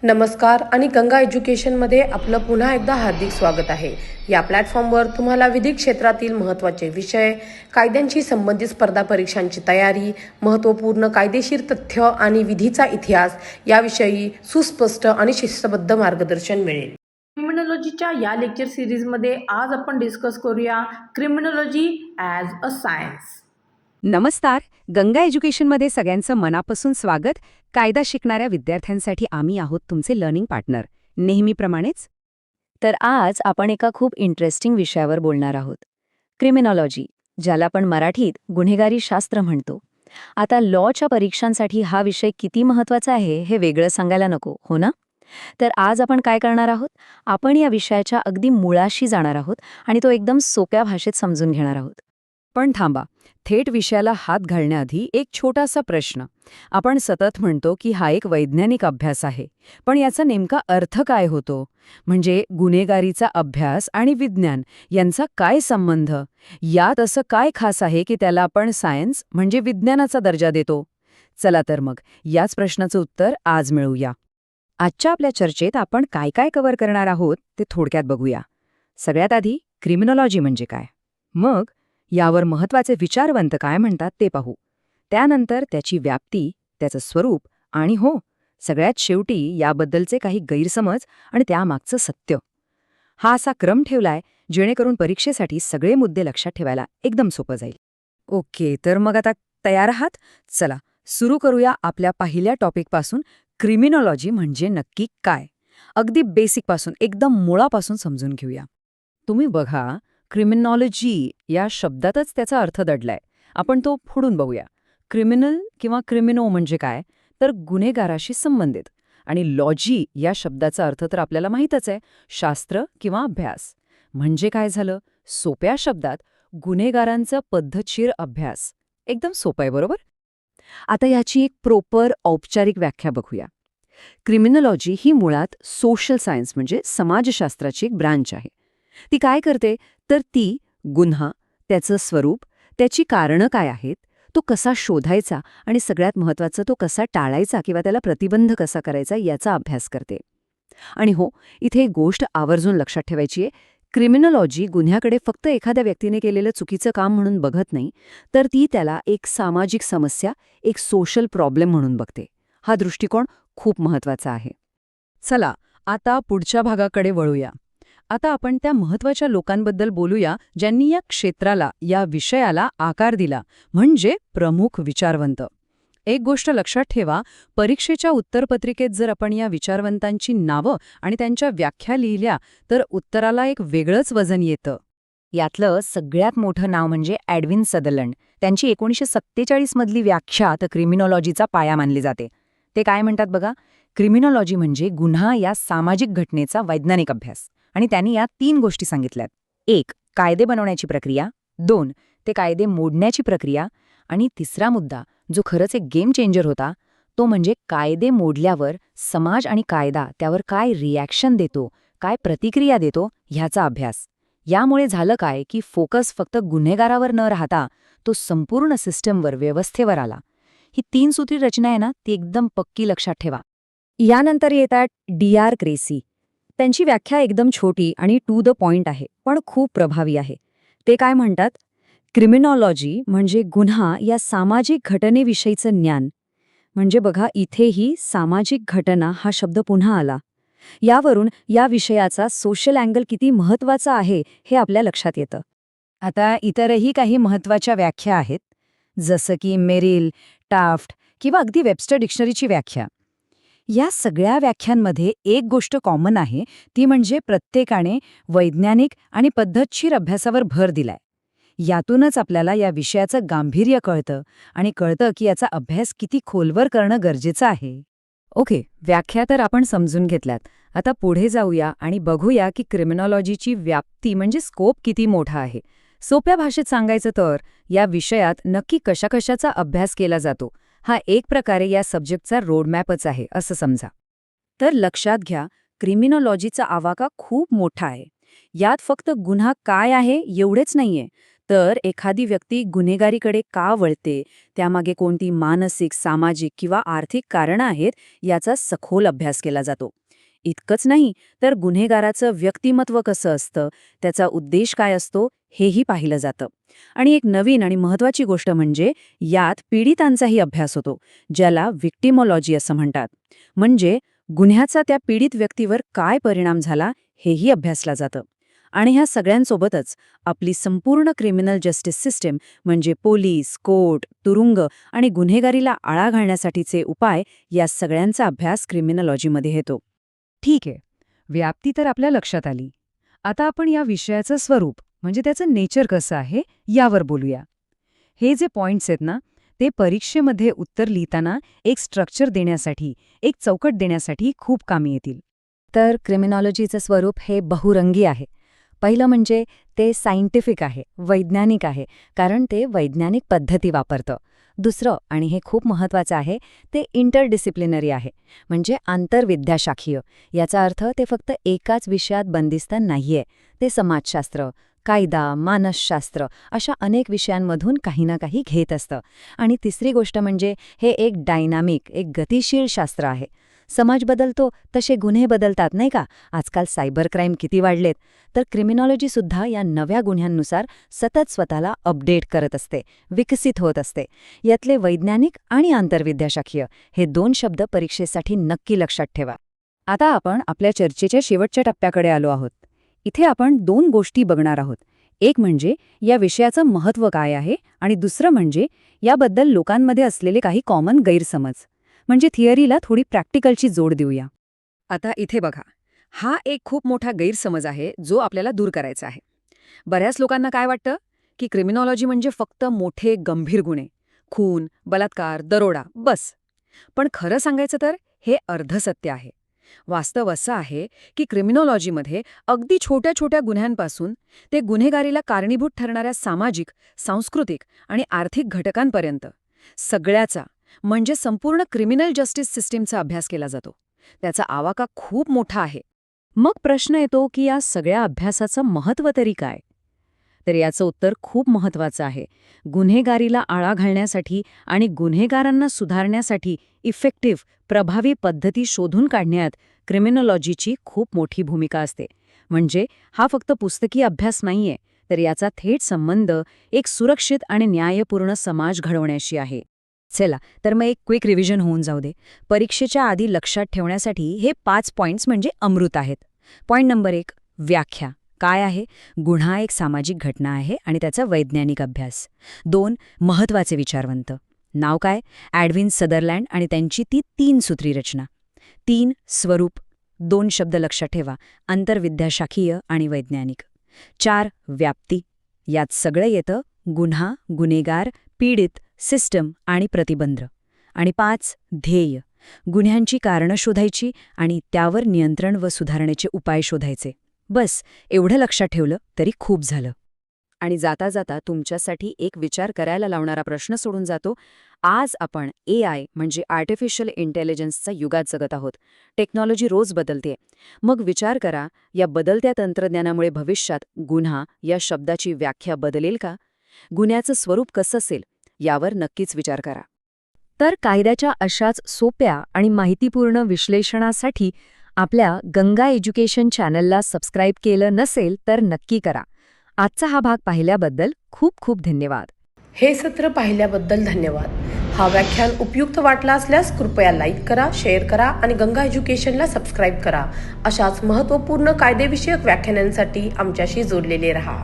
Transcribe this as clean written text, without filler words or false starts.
नमस्कार आणि गंगा एज्युकेशनमध्ये आपलं पुन्हा एकदा हार्दिक स्वागत आहे. या प्लॅटफॉर्मवर तुम्हाला विधिक क्षेत्रातील महत्त्वाचे विषय, कायद्यांशी संबंधित स्पर्धा परीक्षांची तयारी, महत्त्वपूर्ण कायदेशीर तथ्य आणि विधीचा इतिहास याविषयी सुस्पष्ट आणि शिस्तबद्ध मार्गदर्शन मिळेल. क्रिमिनॉलॉजीच्या या लेक्चर सिरीजमध्ये आज आपण डिस्कस करूया क्रिमिनॉलॉजी ॲज अ सायन्स. नमस्कार. गंगा एज्युकेशनमध्ये सगळ्यांचं मनापासून स्वागत. कायदा शिकणाऱ्या विद्यार्थ्यांसाठी आम्ही आहोत तुमचे लर्निंग पार्टनर, नेहमीप्रमाणेच. तर आज आपण एका खूप इंटरेस्टिंग विषयावर बोलणार आहोत. क्रिमिनॉलॉजी, ज्याला आपण मराठीत गुन्हेगारी शास्त्र म्हणतो. आता लॉच्या परीक्षांसाठी हा विषय किती महत्त्वाचा आहे हे वेगळं सांगायला नको, हो ना? तर आज आपण काय करणार आहोत? आपण या विषयाच्या अगदी मुळाशी जाणार आहोत आणि तो एकदम सोप्या भाषेत समजून घेणार आहोत. पण थांबा, थेट विषयाला हात घालण्याआधी एक छोटासा प्रश्न. आपण सतत म्हणतो की हा एक वैज्ञानिक अभ्यास आहे, पण याचा नेमका अर्थ काय होतो? म्हणजे गुन्हेगारीचा अभ्यास आणि विज्ञान यांचा काय संबंध? यात असं काय खास आहे की त्याला आपण सायन्स म्हणजे विज्ञानाचा दर्जा देतो? चला तर मग याच प्रश्नाचं उत्तर आज मिळूया. आजच्या आपल्या चर्चेत आपण काय काय कव्हर करणार आहोत ते थोडक्यात बघूया. सगळ्यात आधी क्रिमिनॉलॉजी म्हणजे काय, मग यावर महत्त्वाचे विचारवंत काय म्हणतात ते पाहू. त्यानंतर त्याची व्याप्ती, त्याचं स्वरूप आणि हो, सगळ्यात शेवटी याबद्दलचे काही गैरसमज आणि त्यामागचं सत्य. हा असा क्रम ठेवलाय जेणेकरून परीक्षेसाठी सगळे मुद्दे लक्षात ठेवायला एकदम सोपं जाईल. ओके, तर मग आता तयार आहात? चला सुरू करूया आपल्या पहिल्या टॉपिकपासून. क्रिमिनॉलॉजी म्हणजे नक्की काय? अगदी बेसिकपासून, एकदम मुळापासून समजून घेऊया. तुम्ही बघा, क्रिमिनॉलॉजी या शब्दातच त्याचा अर्थ दडलाय. आपण तो फोडून बघूया. क्रिमिनल किंवा क्रिमिनो म्हणजे काय, तर गुन्हेगाराशी संबंधित. आणि लॉजी या शब्दाचा अर्थ तर आपल्याला माहीतच आहे, शास्त्र किंवा अभ्यास. म्हणजे काय झालं? सोप्या शब्दात गुन्हेगारांचा पद्धतशीर अभ्यास. एकदम सोपं आहे, बरोबर? आता याची एक प्रॉपर औपचारिक व्याख्या बघूया. क्रिमिनॉलॉजी ही मुळात सोशल सायन्स म्हणजे समाजशास्त्राची एक ब्रांच आहे. ती काय करते तर ती गुन्हा, त्याचं स्वरूप, त्याची कारणं काय आहेत, तो कसा शोधायचा आणि सगळ्यात महत्त्वाचं तो कसा टाळायचा किंवा त्याला प्रतिबंध कसा करायचा याचा अभ्यास करते. आणि हो, इथे एक गोष्ट आवर्जून लक्षात ठेवायची आहे. क्रिमिनॉलॉजी गुन्ह्याकडे फक्त एखाद्या व्यक्तीने केलेलं चुकीचं काम म्हणून बघत नाही, तर ती त्याला एक सामाजिक समस्या, एक सोशल प्रॉब्लेम म्हणून बघते. हा दृष्टिकोन खूप महत्त्वाचा आहे. चला आता पुढच्या भागाकडे वळूया. आता आपण त्या महत्त्वाच्या लोकांबद्दल बोलूया ज्यांनी या क्षेत्राला, या विषयाला आकार दिला, म्हणजे प्रमुख विचारवंत. एक गोष्ट लक्षात ठेवा, परीक्षेच्या उत्तरपत्रिकेत जर आपण या विचारवंतांची नावं आणि त्यांच्या व्याख्या लिहिल्या तर उत्तराला एक वेगळंच वजन येतं. यातलं सगळ्यात मोठं नाव म्हणजे एडविन सदरलंड. त्यांची 1947 मधली व्याख्या तर क्रिमिनॉलॉजीचा पाया मानली जाते. ते काय म्हणतात बघा, क्रिमिनॉलॉजी म्हणजे गुन्हा या सामाजिक घटनेचा वैज्ञानिक अभ्यास. आणि त्यांनी या 3 गोष्टी सांगितल्यात. 1. कायदे बनवण्याची प्रक्रिया. 2. ते कायदे मोडण्याची प्रक्रिया. आणि तिसरा मुद्दा, जो खरंच एक गेम चेंजर होता, तो म्हणजे कायदे मोडल्यावर समाज आणि कायदा त्यावर काय रिॲक्शन देतो, काय प्रतिक्रिया देतो, ह्याचा अभ्यास. यामुळे झालं काय की फोकस फक्त गुन्हेगारावर न राहता तो संपूर्ण सिस्टमवर, व्यवस्थेवर आला. ही 3 सूत्री रचना आहे ना, ती एकदम पक्की लक्षात ठेवा. यानंतर येतात डी.आर. क्रेसी. त्यांची व्याख्या एकदम छोटी आणि टू द पॉइंट आहे, पण खूप प्रभावी आहे. ते काय म्हणतात, क्रिमिनॉलॉजी म्हणजे गुन्हा या सामाजिक घटनेविषयीचं ज्ञान. म्हणजे बघा, इथेही सामाजिक घटना हा शब्द पुन्हा आला. यावरून या विषयाचा सोशल अँगल किती महत्त्वाचा आहे हे आपल्या लक्षात येतं. आता इतरही काही महत्त्वाच्या व्याख्या आहेत, जसं की मेरिल, टाफ्ट किंवा अगदी वेबस्टर डिक्शनरीची व्याख्या. या सगळ्या व्याख्यांमध्ये एक गोष्ट कॉमन आहे, ती म्हणजे प्रत्येकाने वैज्ञानिक आणि पद्धतशीर अभ्यासावर भर दिलाय. यातूनच आपल्याला या विषयाचं गांभीर्य कळतं आणि कळतं की याचा अभ्यास किती खोलवर करणं गरजेचं आहे. ओके, व्याख्या तर आपण समजून घेतल्यात. आता पुढे जाऊया आणि बघूया की क्रिमिनॉलॉजीची व्याप्ती म्हणजे स्कोप किती मोठा आहे. सोप्या भाषेत सांगायचं तर या विषयात नक्की कशाकशाचा अभ्यास केला जातो, हा एक प्रकारे या सब्जेक्टचा रोडमॅपच आहे असं समजा. तर लक्षात घ्या, क्रिमिनॉलॉजीचा आवाका खूप मोठा आहे. यात फक्त गुन्हा काय आहे एवढेच नाहीये, तर एखादी व्यक्ती गुन्हेगारीकडे का वळते, त्यामागे कोणती मानसिक, सामाजिक किंवा आर्थिक कारणं आहेत याचा सखोल अभ्यास केला जातो. इतकंच नाही तर गुन्हेगाराचं व्यक्तिमत्व कसं असतं, त्याचा उद्देश काय असतो हेही पाहिलं जातं. आणि एक नवीन आणि महत्त्वाची गोष्ट म्हणजे यात पीडितांचाही अभ्यास होतो, ज्याला व्हिक्टिमॉलॉजी असं म्हणतात. म्हणजे गुन्ह्याचा त्या पीडित व्यक्तीवर काय परिणाम झाला हेही अभ्यासलं जातं. आणि ह्या सगळ्यांसोबतच आपली संपूर्ण क्रिमिनल जस्टिस सिस्टीम म्हणजे पोलीस, कोर्ट, तुरुंग आणि गुन्हेगारीला आळा घालण्यासाठीचे उपाय या सगळ्यांचा अभ्यास क्रिमिनॉलॉजीमध्ये येतो. ठीक आहे, व्याप्ती तर आपल्या लक्षात आली. आता आपण या विषयाचं स्वरूप म्हणजे त्याचं नेचर कसं आहे यावर बोलूया. हे जे पॉइंट्स आहेत ना, ते परीक्षेमध्ये उत्तर लिहिताना एक स्ट्रक्चर देण्यासाठी, एक चौकट देण्यासाठी खूप कामी येतील. तर क्रिमिनॉलॉजीचं स्वरूप हे बहुरंगी आहे. पहिलं म्हणजे ते सायंटिफिक आहे, वैज्ञानिक आहे, कारण ते वैज्ञानिक पद्धती वापरतं. दुसरं, आणि हे खूप महत्त्वाचं आहे, ते इंटरडिसिप्लिनरी आहे, म्हणजे आंतरविद्याशाखीय. याचा अर्थ ते फक्त एकाच विषयात बंदिस्त नाहीये. ते समाजशास्त्र, कायदा, मानसशास्त्र अशा अनेक विषयांमधून काही ना काही घेत असतं. आणि तिसरी गोष्ट म्हणजे हे एक डायनामिक, एक गतिशील शास्त्र आहे. समाज बदलतो तसे गुन्हे बदलतात, नाही का? आजकाल सायबर क्राईम किती वाढलेत, तर क्रिमिनॉलॉजीसुद्धा या नव्या गुन्ह्यांनुसार सतत स्वतःला अपडेट करत असते, विकसित होत असते. यातले वैज्ञानिक आणि आंतरविद्याशाखीय हे 2 शब्द परीक्षेसाठी नक्की लक्षात ठेवा. आता आपण आपल्या चर्चेच्या शेवटच्या टप्प्याकडे आलो आहोत. इथे आपण 2 गोष्टी बघणार आहोत. एक म्हणजे या विषयाचं महत्त्व काय आहे आणि दुसरं म्हणजे याबद्दल लोकांमध्ये असलेले काही कॉमन गैरसमज. म्हणजे थिअरीला थोडी प्रॅक्टिकलची जोड देऊया. आता इथे बघा, हा एक खूप मोठा गैरसमज आहे जो आपल्याला दूर करायचा आहे. बऱ्याच लोकांना काय वाटतं की क्रिमिनॉलॉजी म्हणजे फक्त मोठे गंभीर गुन्हे, खून, बलात्कार, दरोडा, बस. पण खरं सांगायचं तर हे अर्धसत्य आहे. वास्तव असं आहे की क्रिमिनॉलॉजीमध्ये अगदी छोट्या छोट्या गुन्ह्यांपासून ते गुन्हेगारीला कारणीभूत ठरणाऱ्या सामाजिक, सांस्कृतिक आणि आर्थिक घटकांपर्यंत सगळ्याचा म्हणजे संपूर्ण क्रिमिनल जस्टिस सिस्टीमचा अभ्यास केला जातो. त्याचा आवाका खूप मोठा आहे. मग प्रश्न येतो की या सगळ्या अभ्यासाचं महत्त्व तरी काय? तर याचं उत्तर खूप महत्त्वाचं आहे. गुन्हेगारीला आळा घालण्यासाठी आणि गुन्हेगारांना सुधारण्यासाठी इफेक्टिव्ह, प्रभावी पद्धती शोधून काढण्यात क्रिमिनॉलॉजीची खूप मोठी भूमिका असते. म्हणजे हा फक्त पुस्तकी अभ्यास नाहीये, तर याचा थेट संबंध एक सुरक्षित आणि न्यायपूर्ण समाज घडवण्याशी आहे. चला, तर मग एक क्विक रिव्हिजन होऊन जाऊ दे. परीक्षेच्या आधी लक्षात ठेवण्यासाठी हे 5 पॉइंट्स म्हणजे अमृत आहेत. पॉइंट नंबर 1, व्याख्या. काय आहे? गुन्हा एक सामाजिक घटना आहे आणि त्याचा वैज्ञानिक अभ्यास. 2, महत्त्वाचे विचारवंत. नाव काय? एडविन सदरलँड आणि त्यांची ती 3 सूत्री रचना. 3, स्वरूप. 2 शब्द लक्षात ठेवा, आंतरविद्याशाखीय आणि वैज्ञानिक. 4, व्याप्ती. यात सगळं येतं, गुन्हा, गुन्हेगार, पीडित, सिस्टम आणि प्रतिबंध. आणि 5, ध्येय. गुन्ह्यांची कारणं शोधायची आणि त्यावर नियंत्रण व सुधारण्याचे उपाय शोधायचे. बस, एवढं लक्षात ठेवलं तरी खूप झालं. आणि जाता जाता तुमच्यासाठी एक विचार करायला लावणारा प्रश्न सोडून जातो. आज आपण AI म्हणजे आर्टिफिशियल इंटेलिजन्सच्या युगात जगत आहोत. टेक्नॉलॉजी रोज बदलते. मग विचार करा, या बदलत्या तंत्रज्ञानामुळे भविष्यात गुन्हा या शब्दाची व्याख्या बदलेल का? गुन्ह्याचं स्वरूप कसं असेल यावर नक्कीच विचार करा. तर कायद्याच्या अशाच सोप्या आणि माहितीपूर्ण विश्लेषणासाठी आपल्या गंगा एज्युकेशन चॅनलला सबस्क्राईब केलं नसेल तर नक्की करा. आजचा हा भाग पाहिल्याबद्दल खूप खूप धन्यवाद. हे सत्र पाहिल्याबद्दल धन्यवाद. हा व्याख्यान उपयुक्त वाटला असल्यास कृपया लाईक करा, शेअर करा आणि गंगा एज्युकेशनला सबस्क्राईब करा. अशाच महत्त्वपूर्ण कायदेविषयक व्याख्यानांसाठी आमच्याशी जोडलेले रहा.